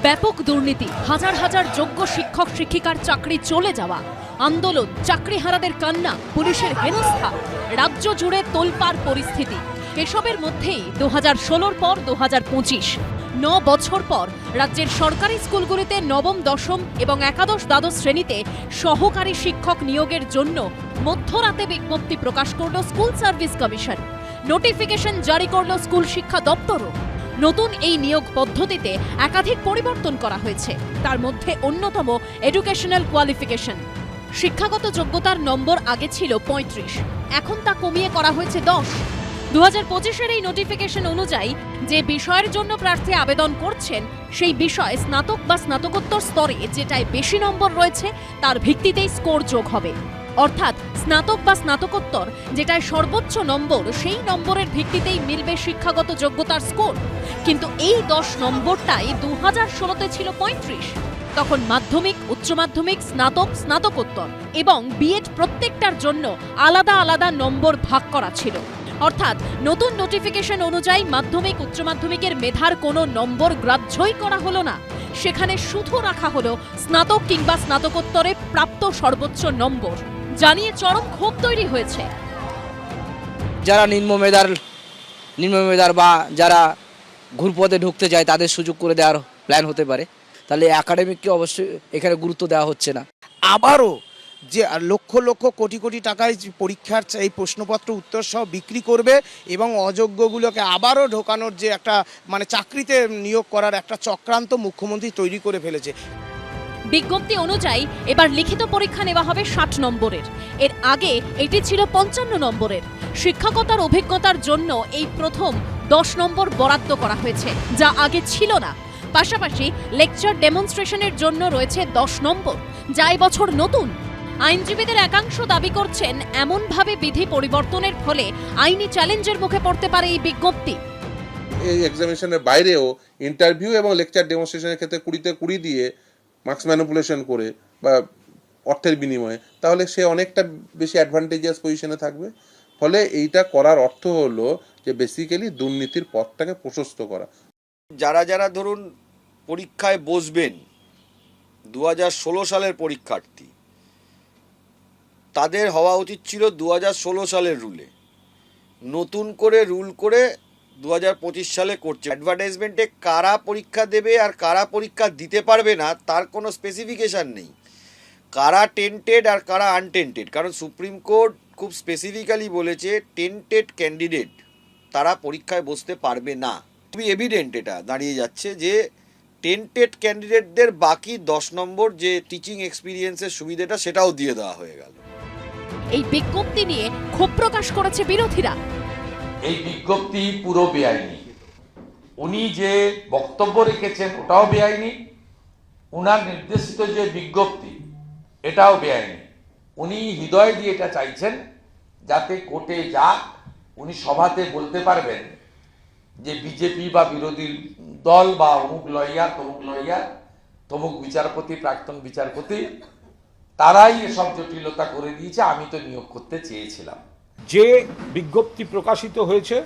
ব্যাপক দুর্নীতি, হাজার হাজার যোগ্য শিক্ষক শিক্ষিকার চাকরি চলে যাওয়া, আন্দোলন, চাকরিহারাদের কান্না, পুলিশের হেনস্থা, রাজ্য জুড়ে তোলপাড় পরিস্থিতি। এসবের মধ্যেই 2016 পর 2025 9 বছর পর রাজ্যের সরকারি স্কুলগুলিতে নবম, দশম এবং একাদশ, দ্বাদশ শ্রেণীতে সহকারী শিক্ষক নিয়োগের জন্য মধ্যরাতে বিজ্ঞপ্তি প্রকাশ করল স্কুল সার্ভিস কমিশন। নোটিফিকেশন জারি করল স্কুল শিক্ষা দপ্তরও। নতুন এই নিয়োগ পদ্ধতিতে একাধিক পরিবর্তন করা হয়েছে। তার মধ্যে অন্যতম এডুকেশনাল কোয়ালিফিকেশন। শিক্ষাগত যোগ্যতার নম্বর আগে ছিল 35, এখন তা কমিয়ে করা হয়েছে 10। 2025-এর এই নোটিফিকেশন অনুযায়ী যে বিষয়ের জন্য প্রার্থী আবেদন করছেন সেই বিষয় স্নাতক বা স্নাতকোত্তর স্তরে যেটায় বেশি নম্বর রয়েছে তার ভিত্তিতেই স্কোর যোগ হবে। অর্থাৎ স্নাতক বা স্নাতকোত্তর যেটায় সর্বোচ্চ নম্বর, সেই নম্বরের ভিত্তিতেই মিলবে শিক্ষাগত যোগ্যতার স্কোর। কিন্তু এই 10 নম্বরটাই 2016-তে ছিল 35। তখন মাধ্যমিক, উচ্চ মাধ্যমিক, স্নাতক, স্নাতকোত্তর এবং বিএড প্রত্যেকটার জন্য আলাদা আলাদা নম্বর ভাগ করা ছিল। অর্থাৎ নতুন নোটিফিকেশন অনুযায়ী মাধ্যমিক, উচ্চ মাধ্যমিকের মেধার কোনো নম্বর গ্রাহ্যই করা হলো না। সেখানে শুধু রাখা হলো স্নাতক কিংবা স্নাতকোত্তরে প্রাপ্ত সর্বোচ্চ নম্বর। জানিয়ে চরম ক্ষোভ তৈরি হয়েছে। যারা নিম্ন মেধার বা যারা ঘুরপথে ঢুকতে যায় তাদের সুযোগ করে দেওয়ার প্ল্যান হতে পারে। তাহলে একাডেমিককে অবশ্যই এখানে গুরুত্ব দেওয়া হচ্ছে না। আবারও যে লক্ষ লক্ষ কোটি কোটি টাকায় পরীক্ষার এই প্রশ্নপত্র উত্তর সহ বিক্রি করবে এবং অযোগ্যগুলোকে আবারও ঢোকানোর যে একটা চাকরিতে নিয়োগ করার একটা চক্রান্ত মুখ্যমন্ত্রী তৈরি করে ফেলেছে। বিজ্ঞপ্তি অনুযায়ী এবার লিখিত পরীক্ষা নেওয়া হবে 60 নম্বরের। এর আগে এটি ছিল 55 নম্বরের। শিক্ষকতার অভিজ্ঞতার জন্য এই প্রথম 10 নম্বর বরাদ্দ করা হয়েছে, যা আগে ছিল না। পাশাপাশি লেকচার ডেমনস্ট্রেশনের জন্য রয়েছে 10 নম্বর, যা এই বছর নতুন। আইনজীবীদের একাংশ দাবি করছেন এমনভাবে বিধি পরিবর্তনের ফলে আইনি চ্যালেঞ্জের মুখে পড়তে পারে এই বিজ্ঞপ্তি। এই এক্সামিনেশনের বাইরেও ইন্টারভিউ এবং লেকচার ডেমনস্ট্রেশনের ক্ষেত্রে 20-তে 20 দিয়ে মার্কস ম্যানিপুলেশন করে বা অর্থের বিনিময়ে, তাহলে সে অনেকটা বেশি অ্যাডভান্টেজিয়াস পজিশনে থাকবে। ফলে এইটা করার অর্থ হলো যে বেসিক্যালি দুর্নীতির পথটাকে প্রশস্ত করা। যারা যারা ধরুন পরীক্ষায় বসবেন 2016 সালের পরীক্ষার্থী, তাদের হওয়া উচিত ছিল 2016 সালের রুলে। নতুন করে রুল করে 2025 সালে করছে। অ্যাডভার্টাইজমেন্টে কারা পরীক্ষা দেবে আর কারা পরীক্ষা দিতে পারবে না তার কোনো স্পেসিফিকেশান নেই। কারা টেন্টেড আর কারা আনটেন্টেড, কারণ সুপ্রিম কোর্ট খুব স্পেসিফিক্যালি বলেছে টেন্টেড ক্যান্ডিডেট তারা পরীক্ষায় বসতে পারবে না। খুবই এভিডেন্ট এটা দাঁড়িয়ে যাচ্ছে যে টেন্টেড ক্যান্ডিডেটদের বাকি 10 নম্বর যে টিচিং এক্সপিরিয়েন্সের সুবিধাটা সেটাও দিয়ে দেওয়া হয়ে গেল। এই বিজ্ঞপ্তি নিয়ে ক্ষোভ প্রকাশ করেছে বিরোধীরা। এই বিজ্ঞপ্তি পুরো বেআইনি। উনি যে বক্তব্য রেখেছেন ওটাও বেআইনি, উনার নির্দেশিত যে বিজ্ঞপ্তি এটাও বেআইনি। উনি হৃদয় দিয়ে এটা চাইছেন যাতে কোর্টে যাক, উনি সভাতে বলতে পারবেন যে বিজেপি বা বিরোধী দল বা অমুক লয়ার, তমুক লয়ার, তমুক বিচারপতি, প্রাক্তন বিচারপতি, তারাই এসব জটিলতা করে দিয়েছে, আমি তো নিয়োগ করতে চেয়েছিলাম। যে বিজ্ঞপ্তি প্রকাশিত হয়েছে,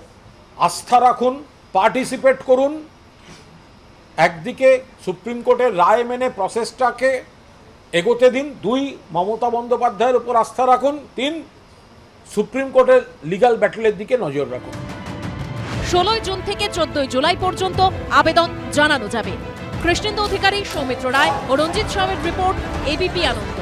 আস্থা রাখুন, পার্টিসিপেট করুন। একদিকে সুপ্রিম কোর্টের রায় মেনে প্রসেসটাকে এগোতে দিন, 2 মমতা বন্দ্যোপাধ্যায়ের উপর আস্থা রাখুন, 3 সুপ্রিম কোর্টের লিগ্যাল ব্যাটেলের দিকে নজর রাখুন। 16 জুন থেকে 14 জুলাই পর্যন্ত আবেদন জানানো যাবে। কৃষ্ণেন্দু অধিকারী, সৌমিত্র রায় ও রঞ্জিত স্বামীর রিপোর্ট, এবিপি আনন্দ।